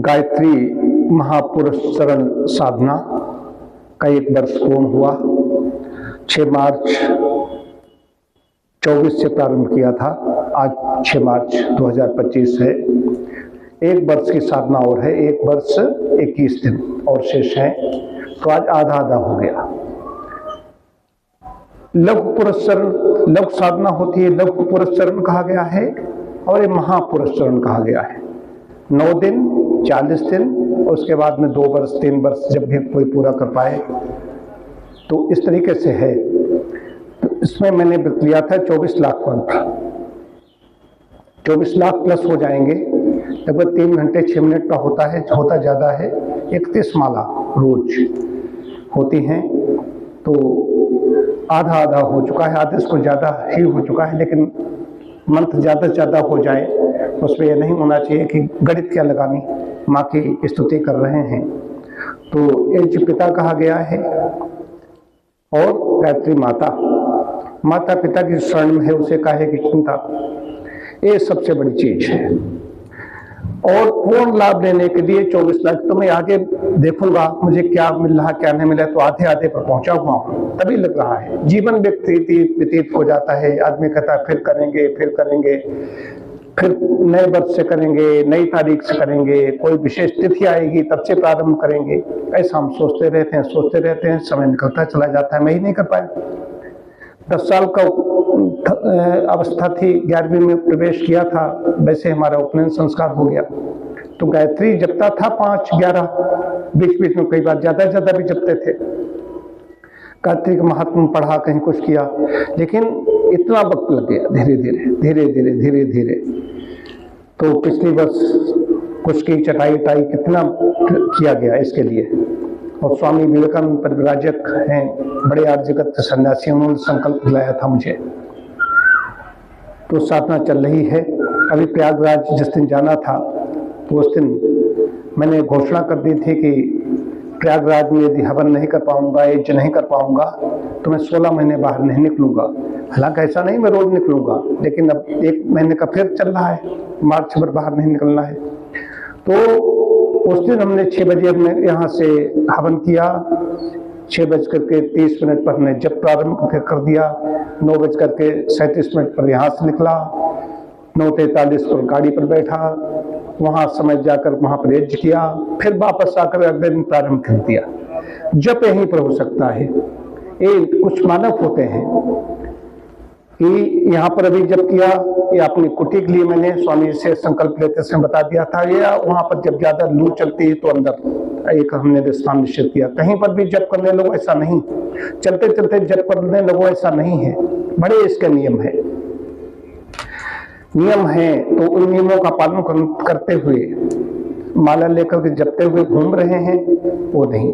गायत्री महापुरस्सरण साधना का 1 वर्ष पूर्ण हुआ। 6 मार्च 24 से प्रारंभ किया था, आज 6 मार्च 2025 है। 1 वर्ष की साधना और है, 1 वर्ष 21 दिन और शेष है, तो आज आधा आधा हो गया। लघु पुरस्सरण, लघु साधना होती है, लघु पुरस्सरण कहा गया है और ये महापुरस्सरण कहा गया है। 9 दिन, 40 दिन और उसके बाद में 2 वर्ष 3 वर्ष जब भी कोई पूरा कर पाए, तो इस तरीके से है। तो इसमें मैंने लिया था 24 लाख मंत्र, 24 लाख प्लस हो जाएंगे, लगभग 3 घंटे 6 मिनट का होता है, होता ज़्यादा है। 31 माला रोज होती हैं, तो आधा आधा हो चुका है, आधे से ज़्यादा ही हो चुका है। लेकिन मंत्र ज़्यादा से ज़्यादा हो जाए, उसमें यह नहीं होना चाहिए कि गणित क्या लगानी, माँ की स्तुति कर रहे हैं। तो एज पिता कहा गया है और गायत्री माता, माता पिता की शरण में है, उसे काहे की चिंता, ये सबसे बड़ी चीज है। और पूर्ण लाभ लेने के लिए 24 लाख, तो मैं आगे देखूंगा मुझे क्या मिल रहा क्या नहीं मिला, तो आधे आधे पर पहुंचा हुआ हूं, तभी लग रहा है। जीवन व्यतीत हो जाता है, आदमी कहता है फिर करेंगे फिर करेंगे, फिर नए वर्ष से करेंगे, नई तारीख से करेंगे, कोई विशेष तिथि आएगी तब से प्रारंभ करेंगे, ऐसा हम सोचते रहते हैं, समय निकलता चला जाता है। मैं ही नहीं कर पाया। 10 साल का अवस्था थी, 11वीं में प्रवेश किया था, वैसे हमारा उपनयन संस्कार हो गया। तो गायत्री जपता था 5-11, बीच बीच में कई बार ज्यादा भी जपते थे। गायत्री का महात्मा पढ़ा, कहीं कुछ किया, लेकिन इतना वक्त लग गया, धीरे धीरे। तो पिछली वर्ष कुछ की चटाई कितना किया गया इसके लिए। और स्वामी विवेकानंद परिव्राजक हैं, बड़े आर्यजगत के सन्यासी, उन्होंने संकल्प दिलाया था मुझे, तो साधना चल रही है। अभी प्रयागराज जिस दिन जाना था, तो उस दिन मैंने घोषणा कर दी थी कि प्रयागराज में यदि हवन नहीं कर पाऊंगा, यज्ञ नहीं कर पाऊंगा, तो मैं 16 महीने बाहर नहीं निकलूंगा। हालांकि ऐसा नहीं मैं रोज निकलूंगा, लेकिन अब 1 महीने का फिर चल रहा है, मार्च भर बाहर नहीं निकलना है। तो उस दिन हमने 6 बजे हमने यहाँ से हवन किया, 6:30 पर हमने जब प्रारंभ कर दिया, 9:37 पर यहाँ से निकला, 9:43 पर गाड़ी पर बैठा, वहाँ समय जाकर वहाँ पर यज्ञ किया, फिर वापस आकर अगले दिन प्रारंभ कर दिया। जब यहीं पर हो सकता है, ये कुछ मानक होते हैं कि यहाँ पर अभी जब किया, ये अपनी कुटी के लिए मैंने स्वामी से संकल्प लेते समय बता दिया था, या वहाँ पर जब ज्यादा लू चलती है तो अंदर एक हमने स्थान निश्चित किया। कहीं पर भी जप करने लगो ऐसा नहीं, चलते चलते जप करने लगो ऐसा नहीं है, बड़े इसके नियम है। तो उन नियमों का पालन करते हुए, माला लेकर के जपते हुए घूम रहे हैं, वो नहीं।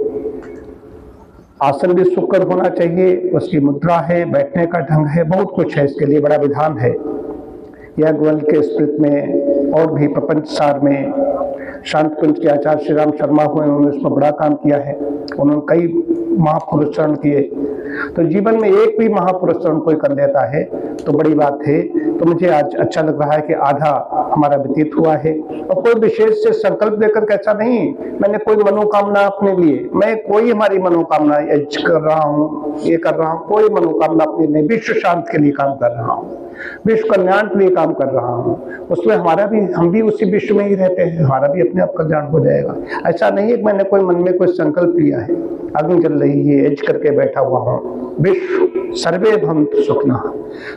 आसन भी सुकर होना चाहिए, उसकी मुद्रा है, बैठने का ढंग है, बहुत कुछ है, इसके लिए बड़ा विधान है। याज्ञवल्क्य के स्मृति में और भी प्रपंच सार में शांत कुंज के आचार्य श्री राम शर्मा हुए, उन्होंने इसमें बड़ा काम किया है, उन्होंने कई महापुरुषरण किए। तो जीवन में एक भी महापुरुषरण कोई कर लेता है तो बड़ी बात है। तो मुझे आज अच्छा लग रहा है कि आधा हमारा व्यतीत हुआ है, और कोई विशेष से संकल्प लेकर कैसा नहीं, मैंने कोई मनोकामना अपने लिए, मैं कोई हमारी मनोकामना यज्ञ कर रहा हूँ, ये कर रहा हूँ, कोई मनोकामना अपनी नहीं, विश्व शांति के लिए काम कर रहा हूँ, विश्व कल्याण के लिए काम कर रहा हूँ। उसमें हमारा भी, हम भी उसी विश्व में ही रहते हैं, हमारा भी अपने आप कल्याण हो जाएगा। ऐसा नहीं है कि मैंने कोई मन में कोई संकल्प लिया है, अग्नि जल रही है, यज्ञ करके बैठा हुआ हूँ। विश्व सर्वे भवन्तु सुखिनः,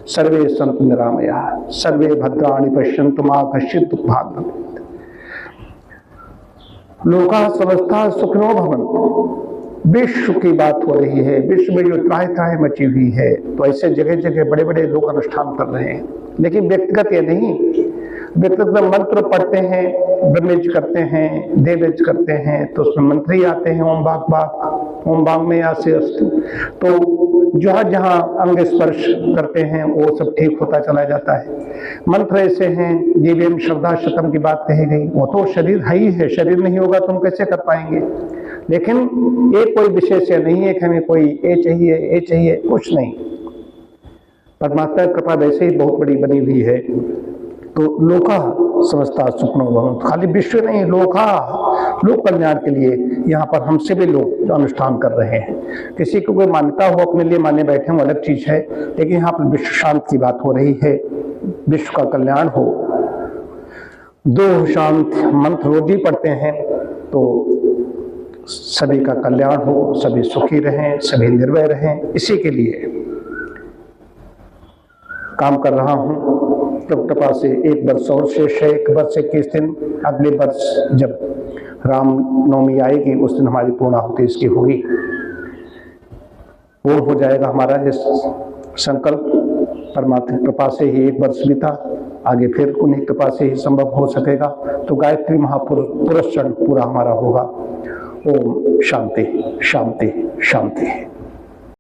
सर्वे सन्तु निरामयाः, सर्वे भद्राणि पश्यन्तु मा कश्चित् दुःखभाग् भवेत्, लोकाः समस्ताः सुखिनो भवन्तु। विश्व की बात हो रही है, विश्व में जो त्राहि मची हुई है, तो ऐसे जगह जगह बड़े बड़े लोग अनुष्ठान कर रहे हैं, लेकिन व्यक्तिगत ये नहीं। व्यक्तिगत मंत्र पढ़ते हैं, ब्रह्मयज्ञ करते हैं, देवयज्ञ करते हैं, तो उसमें मंत्र ही आते हैं, ओम बाक बाक, ओम बांग में आसे अस्तु। तो जहाँ जहाँ अंग स्पर्श करते हैं वो सब ठीक होता चला जाता है। मंत्र ऐसे हैं, जीवेम श्रद्धा शतम की बात कही गई, वो तो शरीर है ही है, शरीर नहीं होगा तो हम कैसे कर पाएंगे। लेकिन ये कोई विशेष नहीं है कि हमें कोई ये चाहिए, कुछ नहीं। परमात्मा की कृपा वैसे ही बहुत बड़ी बनी हुई है। तो लोका समस्ता सुखनो भवन्तु, खाली विश्व नहीं, लोका, लोक कल्याण के लिए यहाँ पर हम सभी लोग अनुष्ठान कर रहे हैं। किसी को कोई मान्यता हो, अपने लिए माने बैठे हो, अलग चीज है, लेकिन यहाँ पर विश्व शांति की बात हो रही है, विश्व का कल्याण हो। दो शांति मंत्र रोज ही पढ़ते हैं तो सभी का कल्याण हो, सभी सुखी रहें, सभी निर्भय रहें, इसी के लिए काम कर रहा हूँ। प्रभु कृपा से एक वर्ष और शेष है, एक वर्ष 21 दिन, अगले वर्ष जब रामनवमी आएगी उस दिन हमारी पूर्णाहुति इसकी होगी, पूर्ण हो जाएगा हमारा इस संकल्प। परमात्मा कृपा से ही एक वर्ष बीता, आगे फिर उन्हीं कृपा से ही संभव हो सकेगा। तो गायत्री महापुरुष पूरा हमारा होगा। ओम शांति शांति शांति।